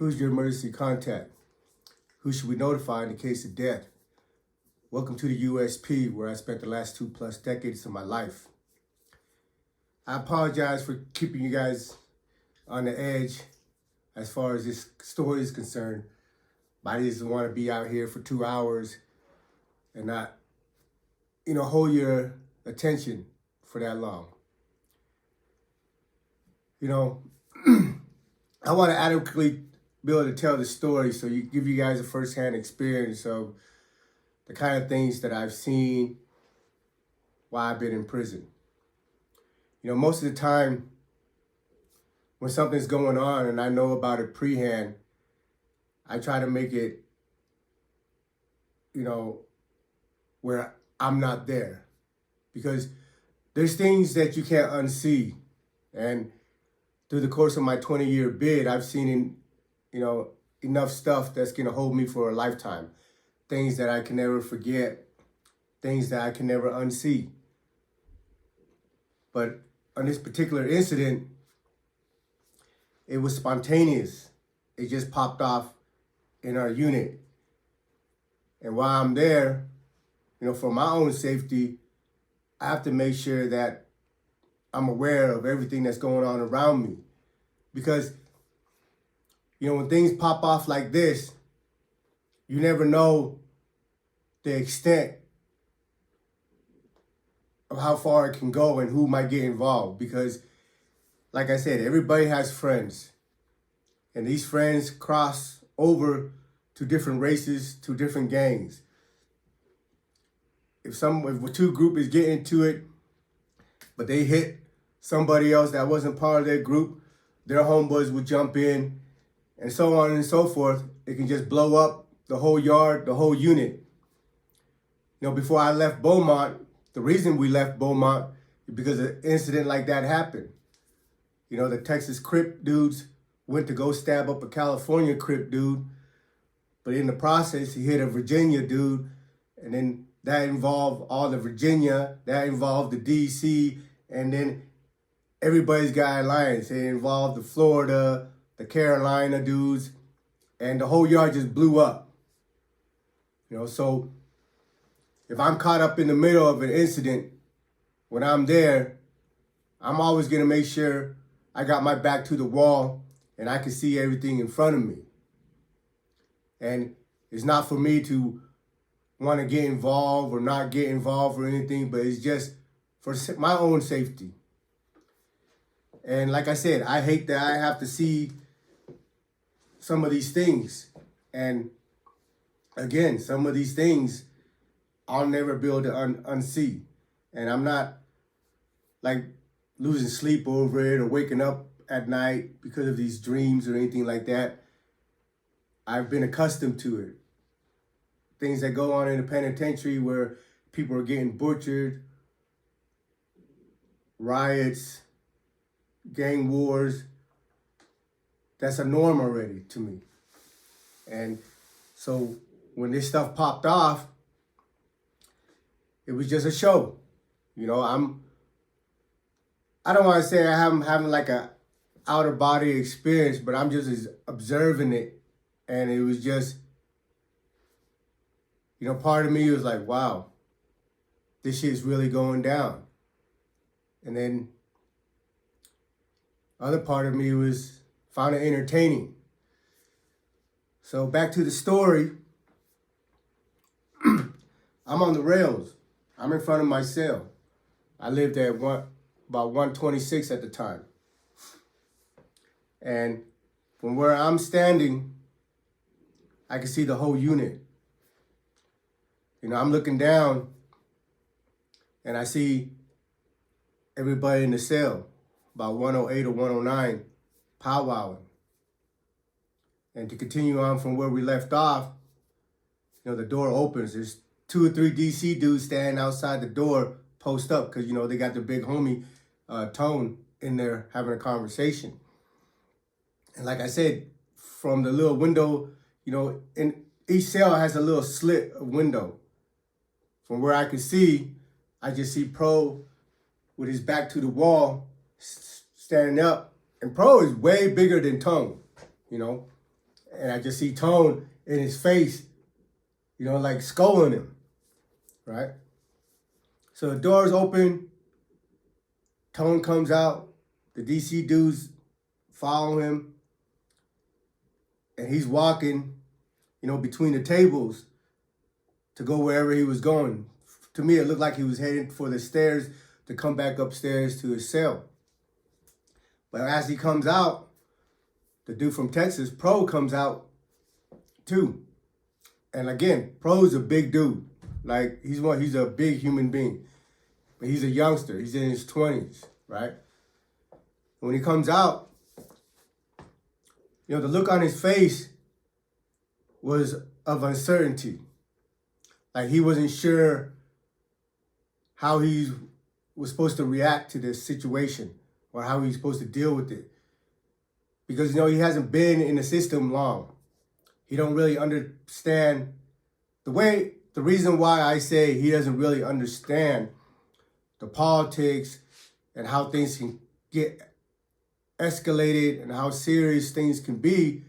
Who's your emergency contact? Who should we notify in the case of death? Welcome to the USP, where I spent the last 2+ decades of my life. I apologize for keeping you guys on the edge as far as this story is concerned. But I just want to be out here for 2 hours and not, hold your attention for that long. I want to adequately be able to tell the story so give you guys a first-hand experience of the kind of things that I've seen while I've been in prison. Most of the time when something's going on and I know about it pre-hand, I try to make it, where I'm not there. Because there's things that you can't unsee. And through the course of my 20-year bid, I've seen, enough stuff that's going to hold me for a lifetime. Things that I can never forget. Things that I can never unsee. But on this particular incident, it was spontaneous. It just popped off in our unit. And while I'm there, for my own safety, I have to make sure that I'm aware of everything that's going on around me. Because, when things pop off like this, you never know the extent of how far it can go and who might get involved. Because, like I said, everybody has friends. And these friends cross over to different races, to different gangs. If two group is getting into it, but they hit somebody else that wasn't part of their group, their homeboys would jump in, and so on and so forth. It can just blow up the whole yard, the whole unit. Before I left Beaumont, the reason we left Beaumont is because an incident like that happened. The Texas Crip dudes went to go stab up a California Crip dude, but in the process, he hit a Virginia dude, and then that involved all the Virginia, that involved the DC, and then everybody's got alliance. It involved the Florida, the Carolina dudes, and the whole yard just blew up. So if I'm caught up in the middle of an incident, when I'm there, I'm always going to make sure I got my back to the wall and I can see everything in front of me. And it's not for me to want to get involved or not get involved or anything, but it's just for my own safety. And like I said, I hate that I have to see some of these things. And again, some of these things I'll never be able to unsee. And I'm not like losing sleep over it or waking up at night because of these dreams or anything like that. I've been accustomed to it. Things that go on in the penitentiary where people are getting butchered, riots, gang wars, that's a norm already to me. And so when this stuff popped off, it was just a show. I don't want to say I'm having like a outer body experience, but I'm just observing it. And it was just, part of me was like, wow, this shit's really going down. And then other part of me found it entertaining. So back to the story. I'm on the rails. I'm in front of my cell. I lived at about 126 at the time. And from where I'm standing, I can see the whole unit. I'm looking down and I see everybody in the cell, about 108 or 109, powwowing. And to continue on from where we left off, the door opens. There's 2 or 3 DC dudes standing outside the door, post up, because, they got their big homie Tone in there having a conversation. And like I said, from the little window, and each cell has a little slit of window. From where I could see, I just see Pro with his back to the wall, standing up. And Pro is way bigger than Tone, And I just see Tone in his face, like scolding him, right? So the doors open, Tone comes out, the DC dudes follow him, and he's walking, between the tables to go wherever he was going. To me, it looked like he was heading for the stairs to come back upstairs to his cell. But as he comes out, the dude from Texas, Pro, comes out too. And again, Pro's a big dude. Like, he's a big human being. But he's a youngster. He's in his 20s, right? When he comes out, the look on his face was of uncertainty. Like, he wasn't sure how he was supposed to react to this situation or how he's supposed to deal with it. Because, he hasn't been in the system long. He don't really understand the reason why I say he doesn't really understand the politics and how things can get escalated and how serious things can be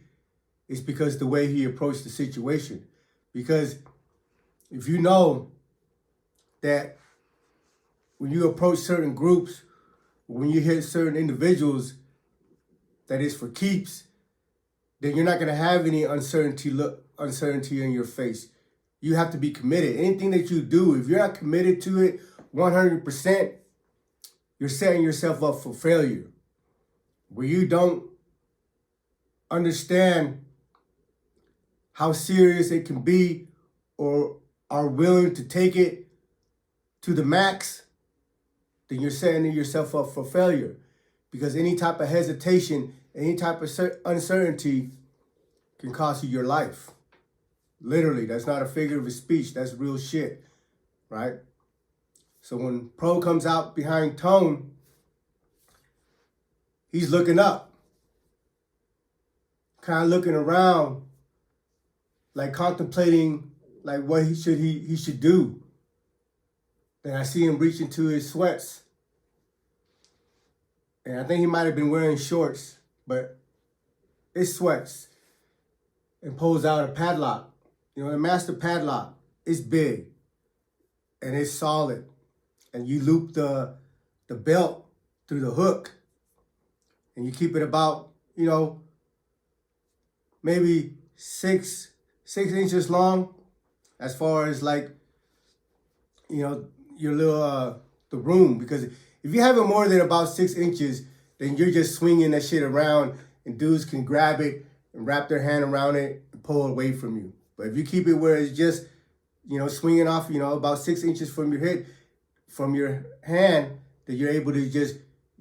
is because the way he approached the situation. Because if you know that when you approach certain groups, when you hit certain individuals, that is for keeps, then you're not going to have any uncertainty in your face. You have to be committed. Anything that you do, if you're not committed to it 100%, you're setting yourself up for failure. Where you don't understand how serious it can be or are willing to take it to the max, then you're setting yourself up for failure. Because any type of hesitation, any type of uncertainty can cost you your life. Literally, that's not a figure of speech. That's real shit, right? So when Pro comes out behind Tone, he's looking up, kind of looking around, like contemplating, like what he should do. Then I see him reach into his sweats, and I think he might have been wearing shorts, but it's sweats, and pulls out a padlock. The master padlock is big, and it's solid, and you loop the belt through the hook, and you keep it about, maybe six inches long, as far as like, your little, the room. Because if you have it more than about 6 inches, then you're just swinging that shit around and dudes can grab it and wrap their hand around it and pull it away from you. But if you keep it where it's just, swinging off, about 6 inches from your hand, then you're able to just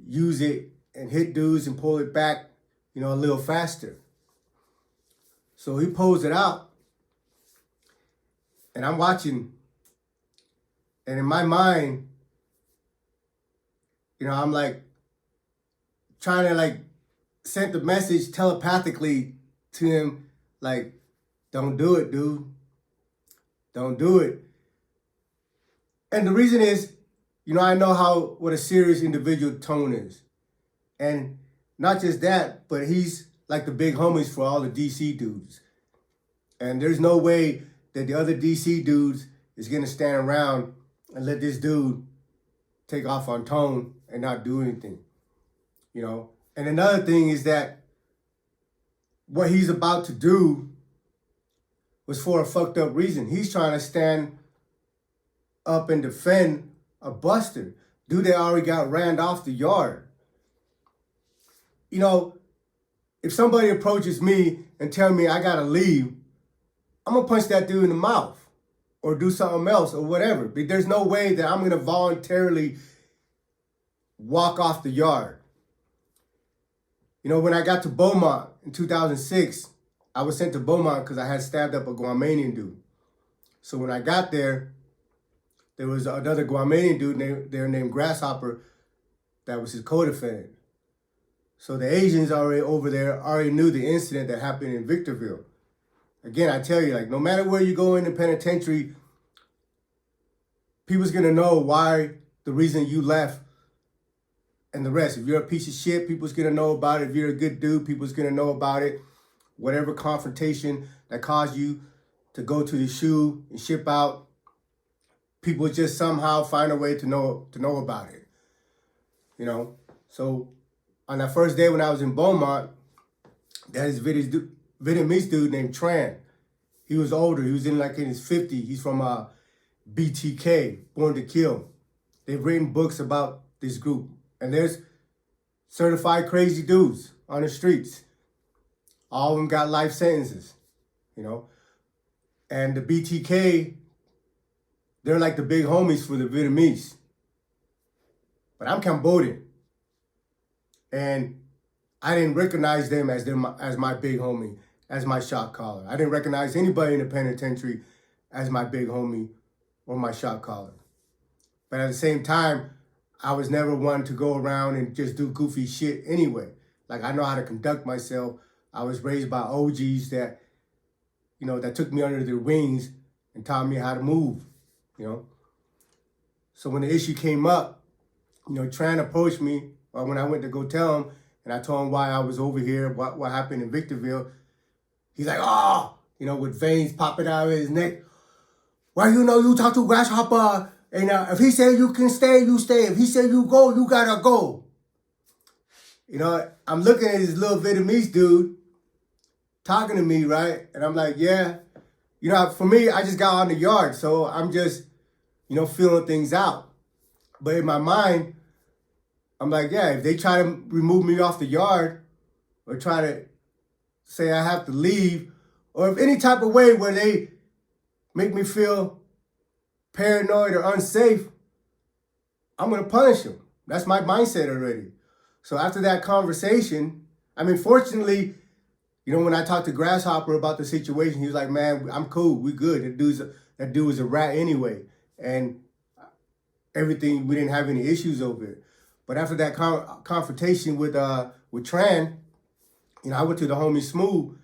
use it and hit dudes and pull it back, a little faster. So he pulls it out, and I'm watching, and in my mind, I'm like trying to like send the message telepathically to him, like, don't do it, dude. Don't do it. And the reason is, I know what a serious individual Tone is. And not just that, but he's like the big homies for all the DC dudes. And there's no way that the other DC dudes is going to stand around and let this dude take off on Tone and not do anything, And another thing is that what he's about to do was for a fucked up reason. He's trying to stand up and defend a buster. Dude that already got ran off the yard. If somebody approaches me and tell me I gotta leave, I'm gonna punch that dude in the mouth or do something else or whatever. But there's no way that I'm gonna voluntarily walk off the yard. When I got to Beaumont in 2006, I was sent to Beaumont because I had stabbed up a Guamanian dude. So when I got there, there was another Guamanian dude there named Grasshopper that was his co-defendant. So the Asians over there already knew the incident that happened in Victorville. Again, I tell you, like, no matter where you go in the penitentiary, people's going to know why, the reason you left, and the rest. If you're a piece of shit, people's going to know about it. If you're a good dude, people's going to know about it. whatever confrontation that caused you to go to the shoe and ship out, people just somehow find a way to know about it. You know, so on that first day when I was in Beaumont, there's this Vietnamese dude named Tran. He was older. He was in his 50s. He's from BTK, Born to Kill. They've written books about this group. And there's certified crazy dudes on the streets. All of them got life sentences, you know. And the BTK, they're like the big homies for the Vietnamese. But I'm Cambodian. And I didn't recognize them as my big homie, as my shot caller. I didn't recognize anybody in the penitentiary as my big homie or my shot caller. But at the same time, I was never one to go around and just do goofy shit anyway. Like, I know how to conduct myself. I was raised by OGs that, you know, that took me under their wings and taught me how to move, you know. So when the issue came up, you know, Tran approached me, or when I went to go tell him, and I told him why I was over here, what happened in Victorville. He's like, oh, you know, with veins popping out of his neck. Well, you know, you talk to Grasshopper, and if he said you can stay, you stay. If he said you go, you gotta go. You know, I'm looking at this little Vietnamese dude talking to me, right? And I'm like, yeah. You know, for me, I just got on the yard, so I'm just, you know, feeling things out. But in my mind, I'm like, yeah, if they try to remove me off the yard or try to say I have to leave, or if any type of way where they make me feel paranoid or unsafe, I'm going to punish them. That's my mindset already. So after that conversation, I mean, fortunately, you know, when I talked to Grasshopper about the situation, he was like, man, I'm cool. We good. That dude was a rat anyway. And everything, we didn't have any issues over it. But after that confrontation with Tran, you know, I went to the homie Smooth.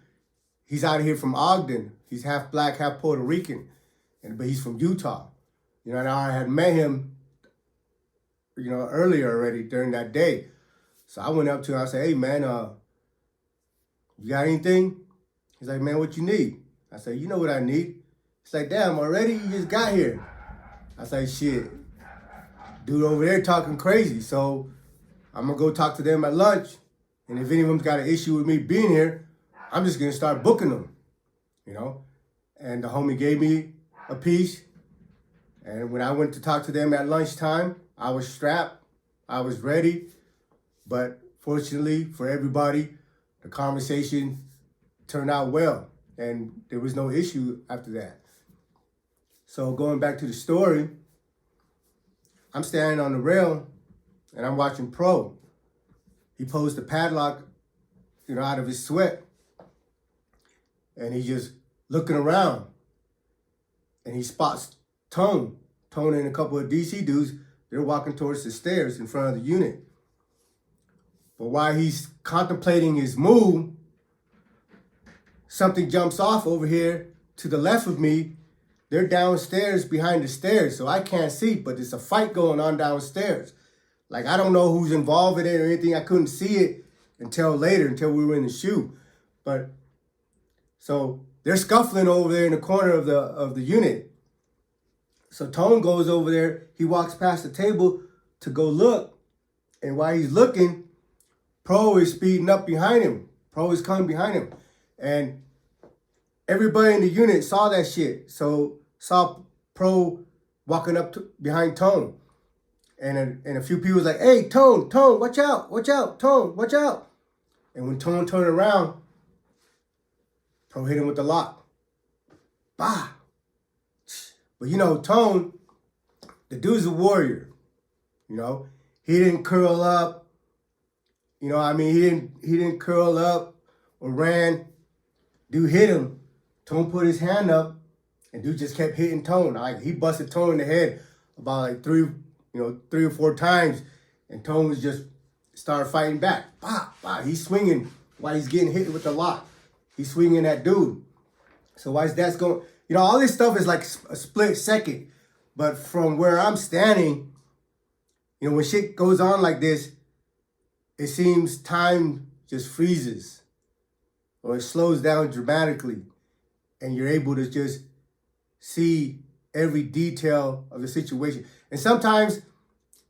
He's out of here from Ogden. He's half black, half Puerto Rican, but he's from Utah. You know, and I had met him, you know, earlier already during that day. So I went up to him. I said, hey, man, you got anything? He's like, man, what you need? I said, you know what I need. He's like, damn, already? You just got here. I said, shit. Dude over there talking crazy. So I'm going to go talk to them at lunch. And if any of them's got an issue with me being here, I'm just going to start booking them, you know. And the homie gave me a piece. And when I went to talk to them at lunchtime, I was strapped. I was ready. But fortunately for everybody, the conversation turned out well. And there was no issue after that. So going back to the story, I'm standing on the rail and I'm watching Pro. He pulls the padlock, you know, out of his sweat. And he's just looking around. And he spots Tone. Tone and a couple of DC dudes, they're walking towards the stairs in front of the unit. But while he's contemplating his move, something jumps off over here to the left of me. They're downstairs behind the stairs, so I can't see, but there's a fight going on downstairs. Like, I don't know who's involved in it or anything. I couldn't see it until later, until we were in the shoe. But, so they're scuffling over there in the corner of the unit. So Tone goes over there. He walks past the table to go look. And while he's looking, Pro is speeding up behind him. Pro is coming behind him. And everybody in the unit saw that shit. So saw Pro walking up behind Tone. And a few people was like, hey, Tone, watch out, Tone, watch out. And when Tone turned around, Pro hit him with the lock. Bah. But you know, Tone, the dude's a warrior. You know, he didn't curl up. You know, I mean, he didn't curl up or ran. Dude hit him. Tone put his hand up, and dude just kept hitting Tone. Like, he busted Tone in the head about like three or four times, and Tone was just started fighting back. Bah, bah. He's swinging while he's getting hit with the lock. He's swinging at dude. So while that's going, you know, all this stuff is like a split second. But from where I'm standing, you know, when shit goes on like this, it seems time just freezes. or it slows down dramatically, and you're able to just see every detail of the situation. And sometimes,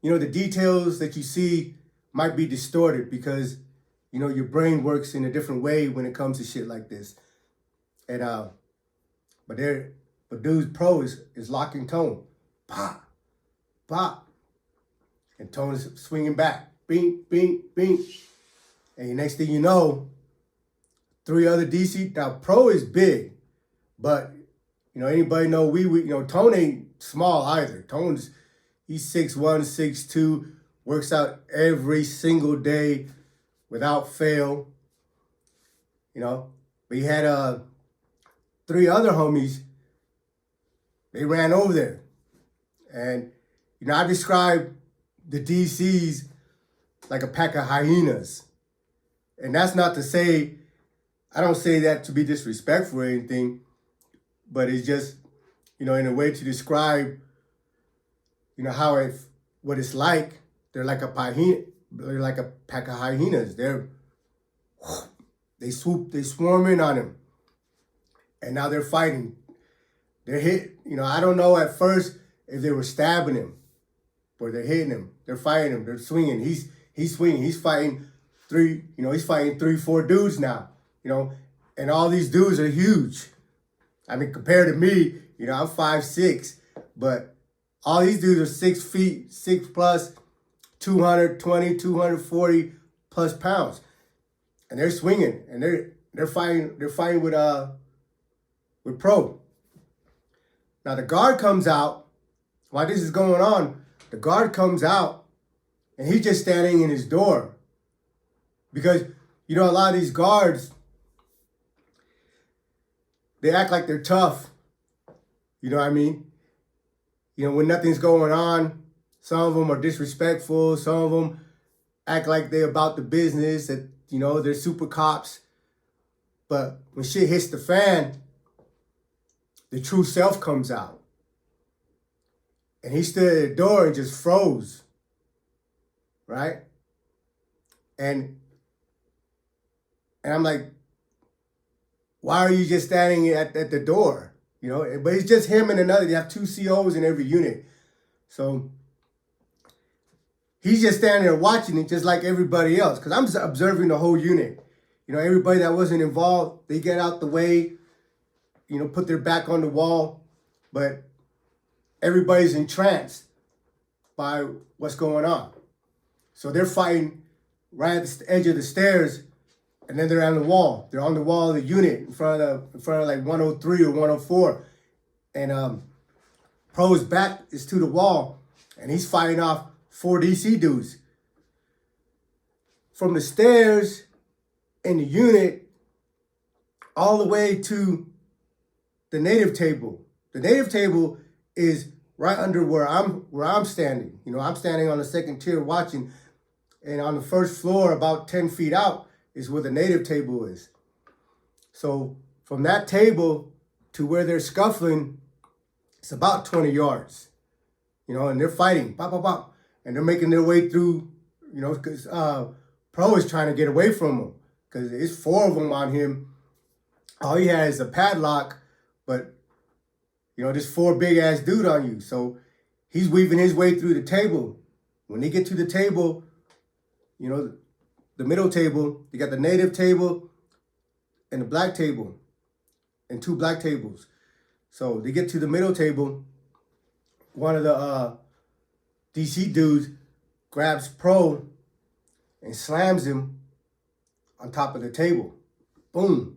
the details that you see might be distorted because, your brain works in a different way when it comes to shit like this. And but dude's pro is locking tone, pop, pop, and tone is swinging back, bing, bing, bing, and the next thing you know, 3 other DC. Now pro is big, but anybody know Tone ain't small either. He's 6'1", 6'2", works out every single day without fail. But he had 3 other homies. They ran over there. And, I describe the DCs like a pack of hyenas. And that's not to say, I don't say that to be disrespectful or anything, but it's just, in a way to describe, what it's like. They're like a pack of hyenas. They swarm in on him. And now they're fighting. They're hit. I don't know at first if they were stabbing him, or they're hitting him. They're fighting him. They're swinging. He's swinging. He's fighting 3. He's fighting 3, 4 dudes now. And all these dudes are huge. I mean, compared to me, I'm 5'6", but all these dudes are 6 feet, 6 plus, 220, 240 plus pounds, and they're swinging and they're fighting. They're fighting with pro. Now the guard comes out while this is going on. The guard comes out and he's just standing in his door because a lot of these guards, they act like they're tough. You know what I mean? When nothing's going on, some of them are disrespectful. Some of them act like they're about the business, that, they're super cops. But when shit hits the fan, the true self comes out. And he stood at the door and just froze. Right? And I'm like, why are you just standing at the door? But it's just him and another. They have 2 COs in every unit. So he's just standing there watching it just like everybody else. Because I'm observing the whole unit. Everybody that wasn't involved, they get out the way, put their back on the wall. But everybody's entranced by what's going on. So they're fighting right at the edge of the stairs. And then they're on the wall. They're on the wall of the unit in front of like 103 or 104. And Pro's back is to the wall. And he's fighting off 4 DC dudes. From the stairs in the unit all the way to the native table. The native table is right under where I'm standing. I'm standing on the 2nd tier watching. And on the 1st floor, about 10 feet out, is where the native table is. So from that table to where they're scuffling, it's about 20 yards. And they're fighting, pop, pop, pop. And they're making their way through, because Pro is trying to get away from them. Because it's 4 of them on him. All he has is a padlock, but, there's 4 big-ass dude on you. So he's weaving his way through the table. When they get to the table, the middle table, you got the native table and the black table and 2 black tables. So they get to the middle table. One of the DC dudes grabs Pro and slams him on top of the table. Boom.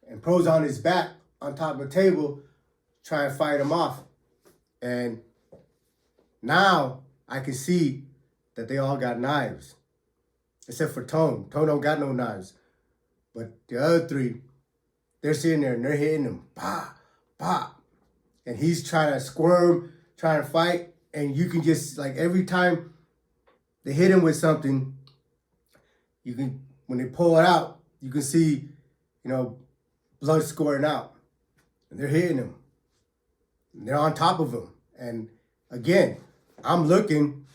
And Pro's on his back on top of the table trying to fight him off. And now I can see that they all got knives. Except for Tone. Tone don't got no knives. But the other 3, they're sitting there and they're hitting him. Pop, pop. And he's trying to squirm, trying to fight. And you can just, like, every time they hit him with something, when they pull it out, you can see, blood squirting out. And they're hitting him. And they're on top of him. And again, I'm looking,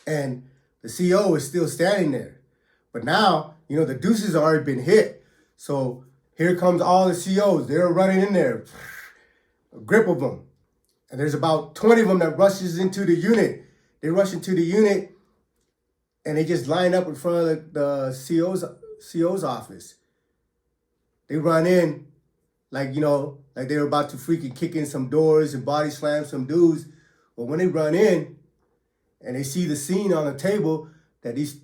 and the CO is still standing there. But now, the deuces have already been hit. So here comes all the COs. They're running in there, a grip of them. And there's about 20 of them that rushes into the unit. They rush into the unit and they just line up in front of the CO's office. They run in like, like they were about to freaking kick in some doors and body slam some dudes. But when they run in and they see the scene on the table that these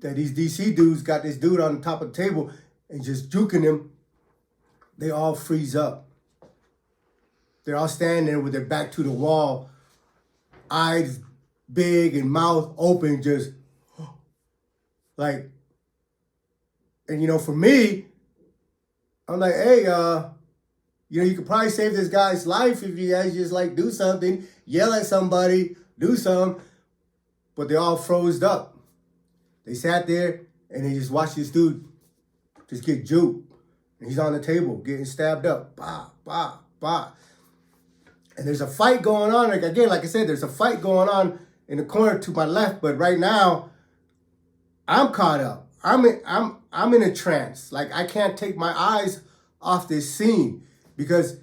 DC dudes got this dude on the top of the table and just juking him, they all freeze up. They're all standing there with their back to the wall, eyes big and mouth open, just like, and for me, I'm like, hey, you could probably save this guy's life if you guys just like do something, yell at somebody, do something. But they all froze up. They sat there and they just watched this dude just get juked. And he's on the table getting stabbed up. Bah, bah, bah. And there's a fight going on. Like I said, there's a fight going on in the corner to my left. But right now, I'm caught up. I'm in a trance. Like I can't take my eyes off this scene because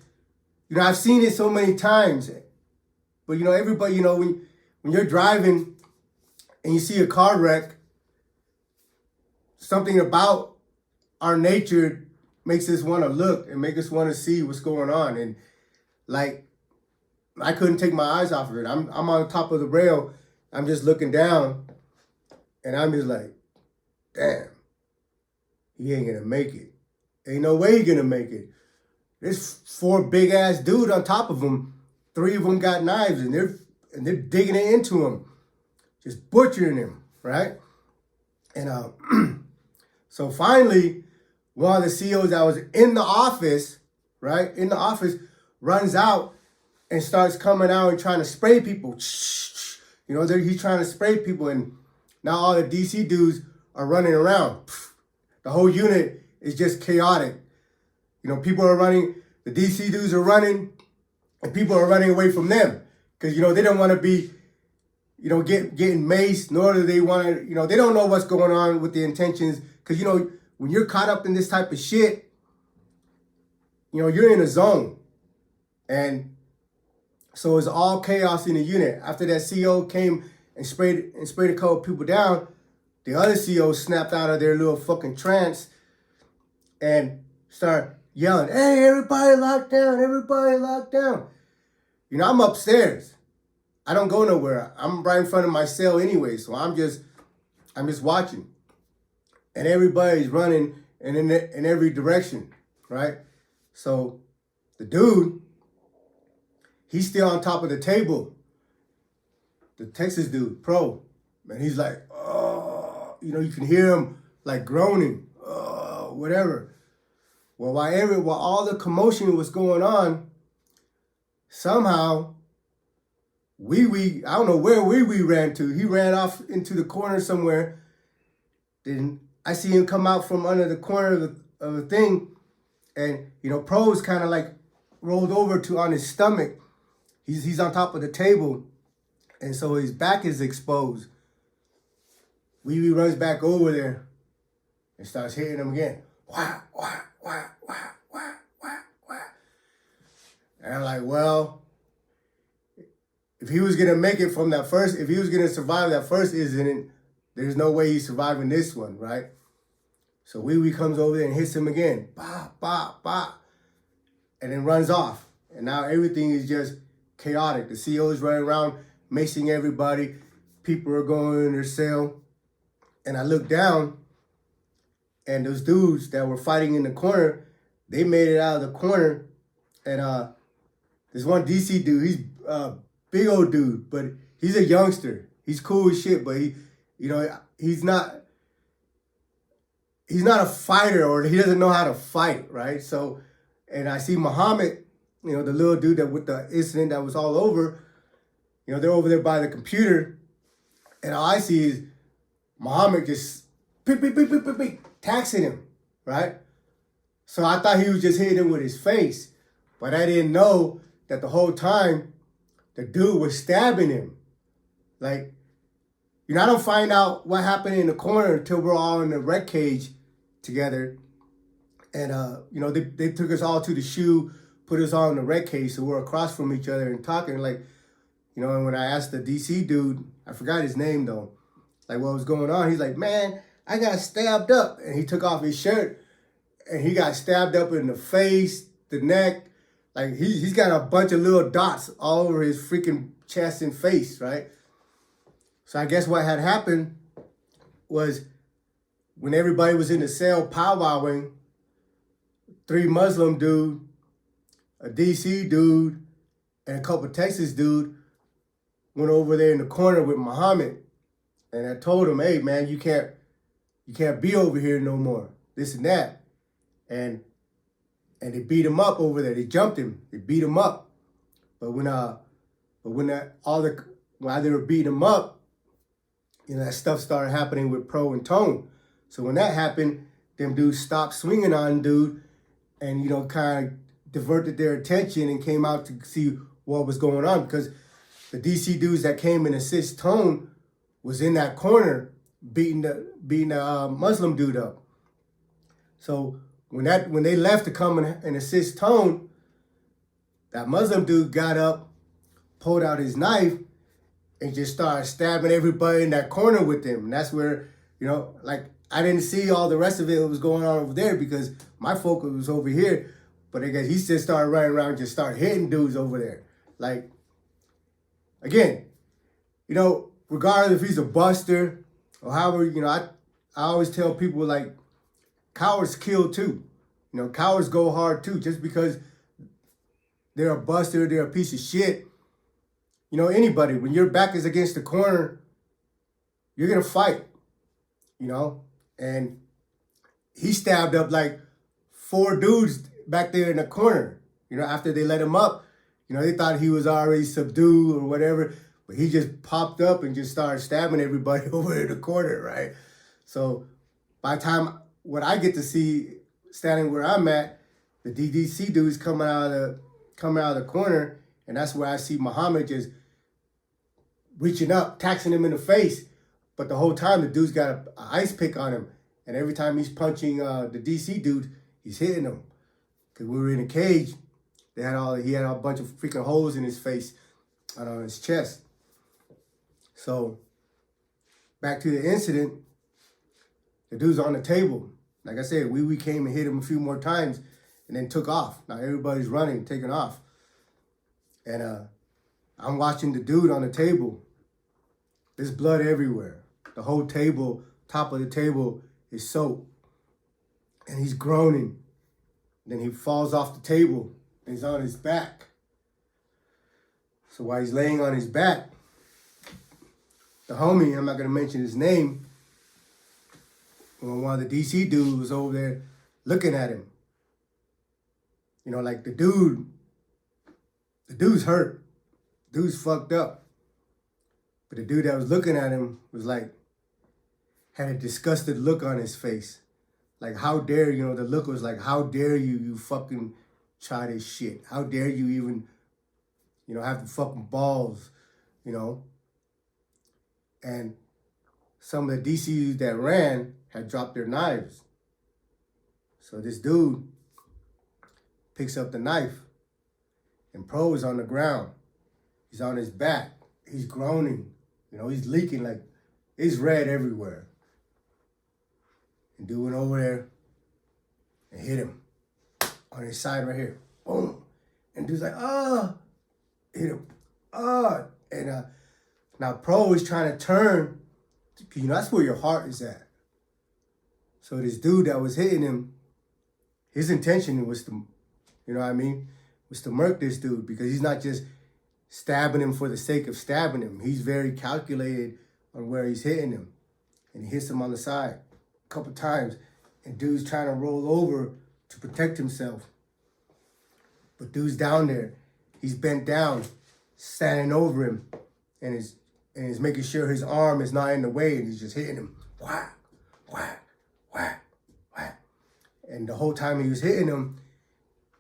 I've seen it so many times. But everybody, when you're driving and you see a car wreck, something about our nature makes us want to look and make us want to see what's going on. And like, I couldn't take my eyes off of it. I'm on top of the rail. I'm just looking down and I'm just like, damn, he ain't gonna make it. Ain't no way he gonna make it. There's 4 big ass dudes on top of him. 3 of them got knives and they're digging it into him, just butchering him, right? And so finally, one of the COs that was in the office, right, runs out and starts coming out and trying to spray people. He's trying to spray people, and now all the DC dudes are running around. The whole unit is just chaotic. People are running, the DC dudes are running, and people are running away from them. Because, they don't want to be, getting maced, nor do they want to, they don't know what's going on with the intentions. Because, when you're caught up in this type of shit, you're in a zone. And so it's all chaos in the unit. After that CO came and sprayed a couple people down, the other COs snapped out of their little fucking trance and start yelling, hey, everybody lock down, everybody lock down. I'm upstairs. I don't go nowhere. I'm right in front of my cell anyway, so I'm just watching. And everybody's running in every direction, right? So the dude, he's still on top of the table. The Texas dude, Pro, man, he's like, oh, you can hear him like groaning, oh, whatever. Well, while all the commotion was going on, somehow I don't know where we ran to. He ran off into the corner somewhere. Then I see him come out from under the corner of the thing, and Pro's kind of like rolled over on his stomach. He's on top of the table, and so his back is exposed. Wee Wee runs back over there and starts hitting him again. Wah, wah, wah, wah, wah, wah, wah. And I'm like, well, if he was gonna make it from that first, if he was gonna survive that first incident, there's no way he's surviving this one, right? So Wee Wee comes over there and hits him again. Bah, bah, bah. And then runs off. And now everything is just chaotic. The CO is running around, macing everybody. People are going in their cell. And I look down, and those dudes that were fighting in the corner, they made it out of the corner. And there's one DC dude, he's a big old dude, but he's a youngster. He's cool as shit, but he's not a fighter, or he doesn't know how to fight, right? So, and I see Muhammad, the little dude that with the incident that was all over, they're over there by the computer, and all I see is Muhammad just beep, beep, beep, beep, beep, beep, taxing him, right? So I thought he was just hitting him with his face, but I didn't know that the whole time the dude was stabbing him. Like, I don't find out what happened in the corner until we're all in the rec cage together. And, they took us all to the shoe, put us all in the rec case, so we're across from each other and talking. Like, and when I asked the DC dude, I forgot his name though, like what was going on, he's like, man, I got stabbed up. And he took off his shirt and he got stabbed up in the face, the neck. Like he's got a bunch of little dots all over his freaking chest and face, right? So I guess what had happened was when everybody was in the cell powwowing, 3 Muslim dude, a DC dude, and a couple Texas dude went over there in the corner with Muhammad. And I told him, hey man, you can't be over here no more. This and that. And they beat him up over there. They jumped him. They beat him up. But while they were beating him up, that stuff started happening with Pro and Tone. So when that happened, them dudes stopped swinging on dude and, kind of diverted their attention and came out to see what was going on, because the DC dudes that came and assist Tone was in that corner beating the Muslim dude up. So when they left to come and assist Tone, that Muslim dude got up, pulled out his knife, and just started stabbing everybody in that corner with him. And that's where, I didn't see all the rest of it that was going on over there because my focus was over here. But I guess he just started running around and just started hitting dudes over there. Like, again, regardless if he's a buster or however, I always tell people, like, cowards kill too. Cowards go hard too. Just because they're a buster, they're a piece of shit. Anybody, when your back is against the corner, you're going to fight, And he stabbed up like 4 dudes back there in the corner, after they let him up. They thought he was already subdued or whatever, but he just popped up and just started stabbing everybody over in the corner, right? So by the time what I get to see standing where I'm at, the DDC dudes coming out of the corner, and that's where I see Muhammad just reaching up, taxing him in the face. But the whole time the dude's got an ice pick on him, and every time he's punching the DC dude, he's hitting him. Because we were in a cage, he had a bunch of freaking holes in his face and on his chest. So back to the incident, the dude's on the table. Like I said, we came and hit him a few more times and then took off. Now everybody's running, taking off. And I'm watching the dude on the table. There's blood everywhere. The whole table, top of the table is soaked. And he's groaning. Then he falls off the table and he's on his back. So while he's laying on his back, the homie, I'm not going to mention his name, one of the DC dudes was over there looking at him. Like the dude's hurt. Dude's fucked up. But the dude that was looking at him was like, had a disgusted look on his face. Like, how dare, the look was like, how dare you fucking try this shit? How dare you even, have the fucking balls, And some of the DCs that ran had dropped their knives. So this dude picks up the knife, and Pro is on the ground. He's on his back. He's groaning. He's leaking, like, it's red everywhere. And dude went over there and hit him on his side right here. Boom. And dude's like, hit him. And now Pro is trying to turn. That's where your heart is at. So this dude that was hitting him, his intention was to, was to murk this dude, because he's not just stabbing him for the sake of stabbing him. He's very calculated on where he's hitting him. And he hits him on the side a couple times. And dude's trying to roll over to protect himself. But dude's down there. He's bent down, standing over him. And is making sure his arm is not in the way. And he's just hitting him. Whack, whack, whack, whack. And the whole time he was hitting him,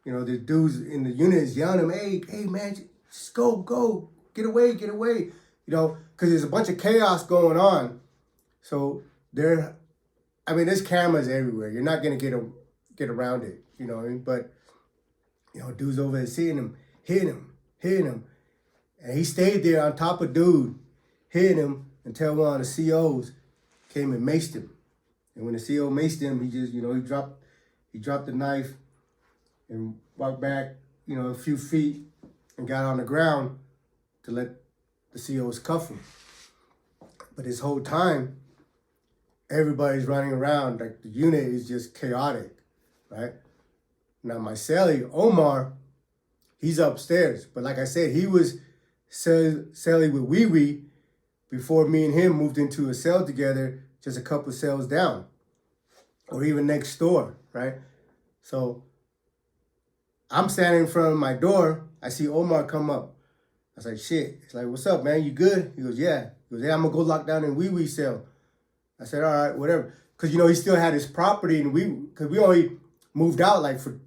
the dudes in the unit is yelling at him, hey, man, just go, get away. Because there's a bunch of chaos going on. So there's cameras everywhere. You're not going to get around it, you know what I mean? But, dude's over there seeing him, hitting him. And he stayed there on top of dude, hitting him until one of the COs came and maced him. And when the CO maced him, he just, he dropped the knife and walked back, a few feet and got on the ground to let the COs cuff him. But this whole time, everybody's running around. Like, the unit is just chaotic, right? Now, my cellie, Omar, he's upstairs. But like I said, he was cellie with Wee Wee before me and him moved into a cell together, just a couple cells down, or even next door, right? So I'm standing in front of my door. I see Omar come up. I was like, shit. He's like, what's up, man? You good? He goes, yeah. He goes, yeah, I'm going to go lock down in Wee Wee cell. I said, all right, whatever. Because, he still had his property, and because we only moved out for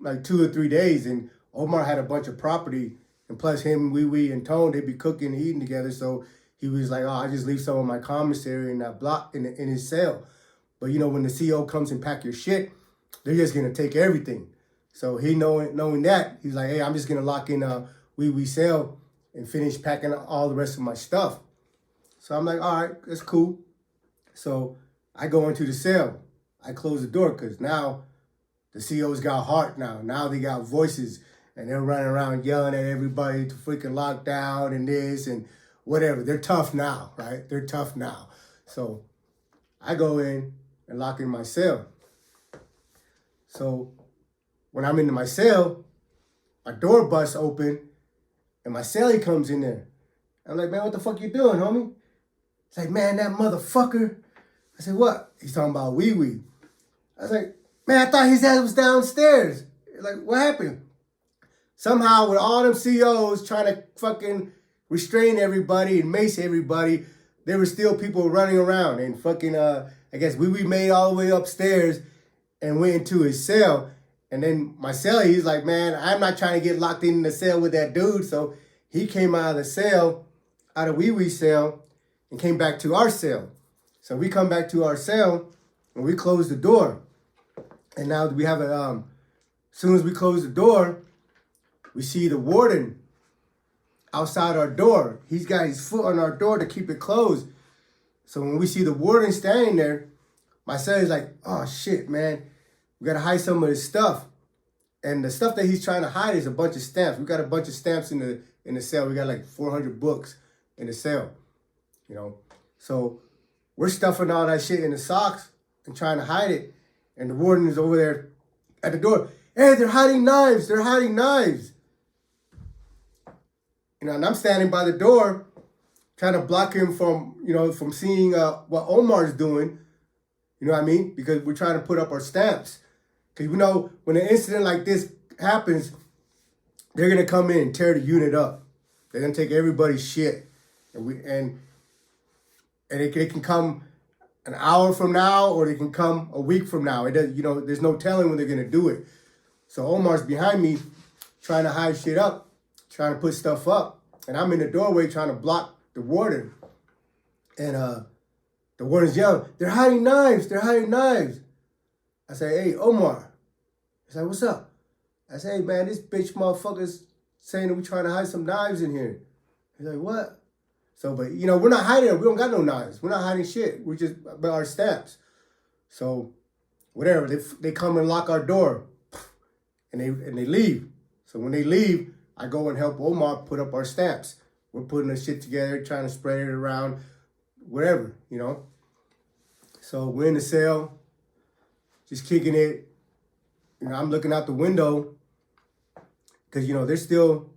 2 or 3 days, and Omar had a bunch of property, and plus him, Wee Wee, and Tone, they'd be cooking and eating together. So he was like, oh, I just leave some of my commissary in that block, in his cell. But, when the CO comes and pack your shit, they're just going to take everything. So he knowing that, he's like, hey, I'm just going to lock in Wee Wee cell and finish packing all the rest of my stuff. So I'm like, all right, that's cool. So I go into the cell. I close the door because now the COs got heart now. Now they got voices and they're running around yelling at everybody to freaking lock down and this and whatever. They're tough now, right? They're tough now. So I go in and lock in my cell. So when I'm in my cell, my door busts open and my cellie comes in there. I'm like, man, what the fuck you doing, homie? He's like, man, that motherfucker. I said, what? He's talking about Wee Wee. I was like, man, I thought his ass was downstairs. Like, what happened? Somehow, with all them COs trying to fucking restrain everybody and mace everybody, there were still people running around. And fucking, I guess Wee Wee made all the way upstairs and went into his cell. And then my cellie, he's like, man, I'm not trying to get locked in the cell with that dude. So he came out of the cell, out of Wee Wee's cell, and came back to our cell. So we come back to our cell, and we close the door. And now we have as soon as we close the door, we see the warden outside our door. He's got his foot on our door to keep it closed. So when we see the warden standing there, my cellie's like, oh shit, man. We gotta hide some of his stuff. And the stuff that he's trying to hide is a bunch of stamps. We got a bunch of stamps in the cell. We got like 400 books in the cell, So we're stuffing all that shit in the socks and trying to hide it. And the warden is over there at the door. Hey, they're hiding knives. They're hiding knives. And I'm standing by the door trying to block him from, from seeing what Omar's doing. You know what I mean? Because we're trying to put up our stamps. Because when an incident like this happens, they're going to come in and tear the unit up. They're going to take everybody's shit. And it can come an hour from now or they can come a week from now. It does, there's no telling when they're going to do it. So Omar's behind me trying to hide shit up, trying to put stuff up. And I'm in the doorway trying to block the warden. And the warden's yelling, they're hiding knives. They're hiding knives. I say, hey, Omar. He's like, what's up? I say, hey, man, this bitch motherfucker's saying that we're trying to hide some knives in here. He's like, what? So, but, we're not hiding it. We don't got no knives. We're not hiding shit. We're just about our stamps. So, whatever. They come and lock our door. And they leave. So, when they leave, I go and help Omar put up our stamps. We're putting the shit together, trying to spread it around, whatever, So, we're in the cell, just kicking it. I'm looking out the window because, they're still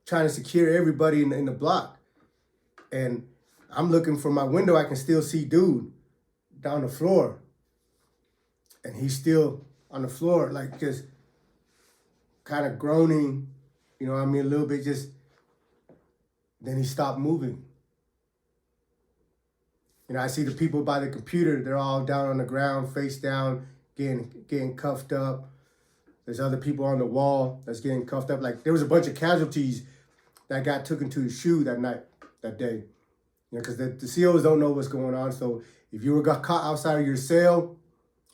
trying to secure everybody in the block. And I'm looking from my window. I can still see dude down the floor. And he's still on the floor, like just kind of groaning, a little bit just. Then he stopped moving. I see the people by the computer. They're all down on the ground, face down, getting cuffed up. There's other people on the wall that's getting cuffed up. Like there was a bunch of casualties that got taken to the SHU that day. Because the COs don't know what's going on. So if you got caught outside of your cell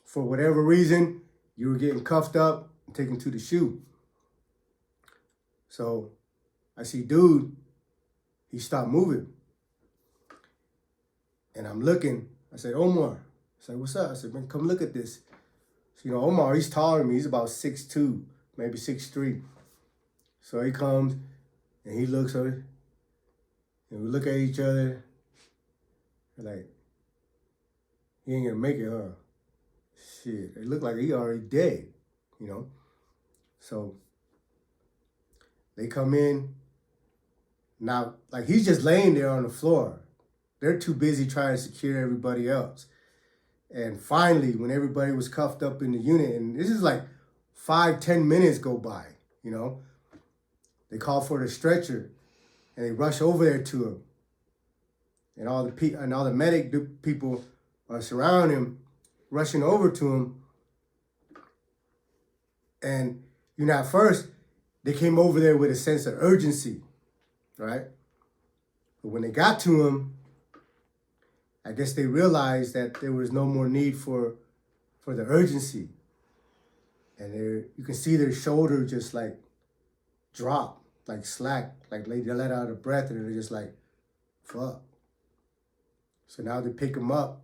for whatever reason, You were getting cuffed up and taken to the shoe. So I see dude, he stopped moving. And I'm looking. I said, Omar. I said, what's up? I said, man, come look at this. So, Omar, he's taller than me. He's about 6'2", maybe 6'3". So he comes and he looks at it. And we look at each other. Like, he ain't gonna make it, huh? Shit, it looked like he already dead, So they come in. Now, like, he's just laying there on the floor. They're too busy trying to secure everybody else. And finally, when everybody was cuffed up in the unit, and this is like 5-10 minutes go by, they call for the stretcher and they rush over there to him. And all the medic people are surrounding him, rushing over to him. And, at first, they came over there with a sense of urgency, right? But when they got to him, I guess they realized that there was no more need for the urgency. And you can see their shoulder just like drop, like slack, like they let out a breath and they're just like, fuck. So now they pick him up.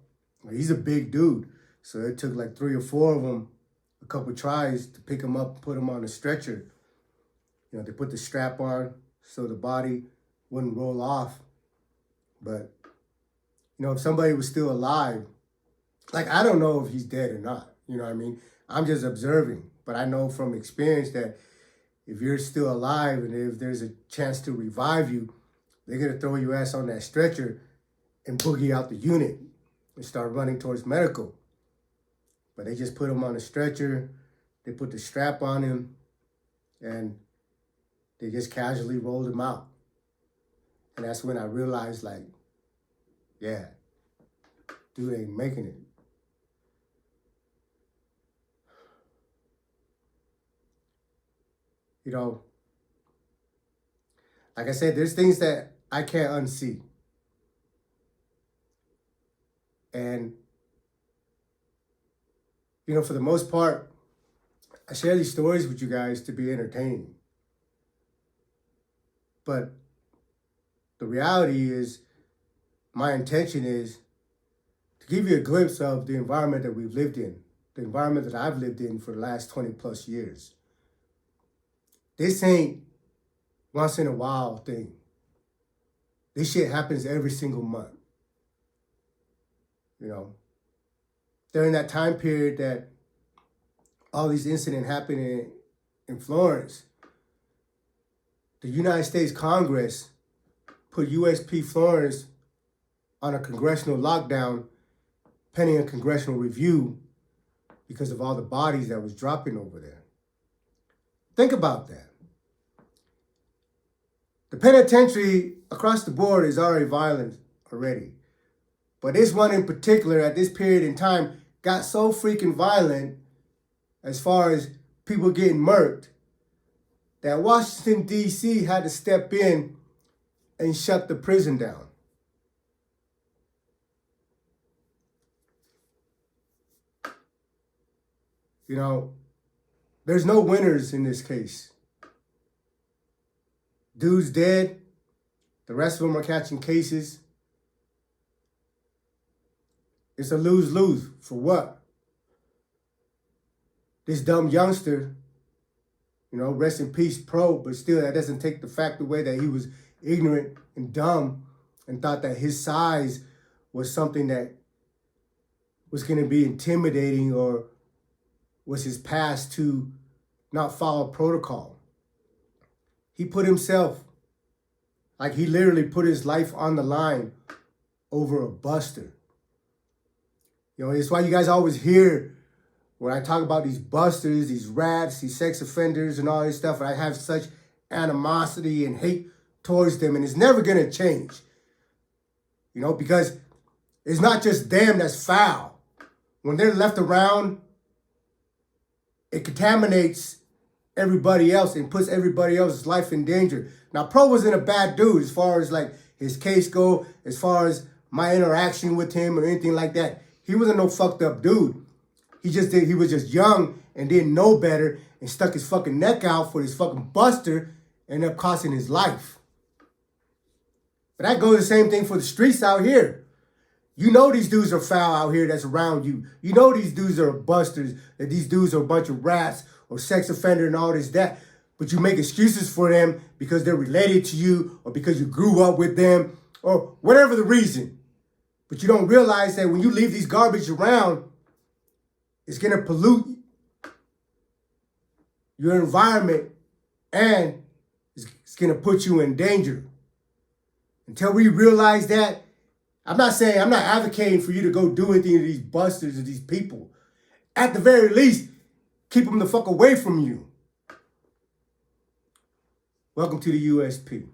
He's a big dude. So it took like 3 or 4 of them, a couple tries to pick him up, put him on a stretcher. They put the strap on so the body wouldn't roll off. But, if somebody was still alive, like, I don't know if he's dead or not. You know what I mean? I'm just observing. But I know from experience that if you're still alive and if there's a chance to revive you, they're going to throw your ass on that stretcher and boogie out the unit and start running towards medical. But they just put him on a stretcher. They put the strap on him and they just casually rolled him out. And that's when I realized, like, yeah, dude ain't making it. Like I said, there's things that I can't unsee. And, for the most part, I share these stories with you guys to be entertaining. But the reality is, my intention is to give you a glimpse of the environment that we've lived in, the environment that I've lived in for the last 20 plus years. This ain't once in a while thing. This shit happens every single month. During that time period that all these incidents happened in Florence, the United States Congress put USP Florence on a congressional lockdown pending a congressional review because of all the bodies that was dropping over there. Think about that. The penitentiary across the board is already violent already. But this one in particular, at this period in time, got so freaking violent as far as people getting murked that Washington, D.C. had to step in and shut the prison down. There's no winners in this case. Dude's dead. The rest of them are catching cases. It's a lose-lose. For what? This dumb youngster, rest in peace, pro, but still that doesn't take the fact away that he was ignorant and dumb and thought that his size was something that was going to be intimidating or was his past to not follow protocol. He put himself, like he literally put his life on the line over a buster. It's why you guys always hear when I talk about these busters, these rats, these sex offenders and all this stuff, and I have such animosity and hate towards them, and it's never going to change. Because it's not just them that's foul. When they're left around, it contaminates everybody else and puts everybody else's life in danger. Now, Pro wasn't a bad dude as far as like his case go, as far as my interaction with him or anything like that. He wasn't no fucked up dude. He was just young and didn't know better and stuck his fucking neck out for this fucking buster, ended up costing his life. But that goes the same thing for the streets out here. You know these dudes are foul out here that's around you. You know these dudes are busters, that these dudes are a bunch of rats or sex offender and all this, that. But you make excuses for them because they're related to you or because you grew up with them or whatever the reason. But you don't realize that when you leave these garbage around, it's going to pollute your environment and it's going to put you in danger. Until we realize that, I'm not advocating for you to go do anything to these busters or these people. At the very least, keep them the fuck away from you. Welcome to the USP.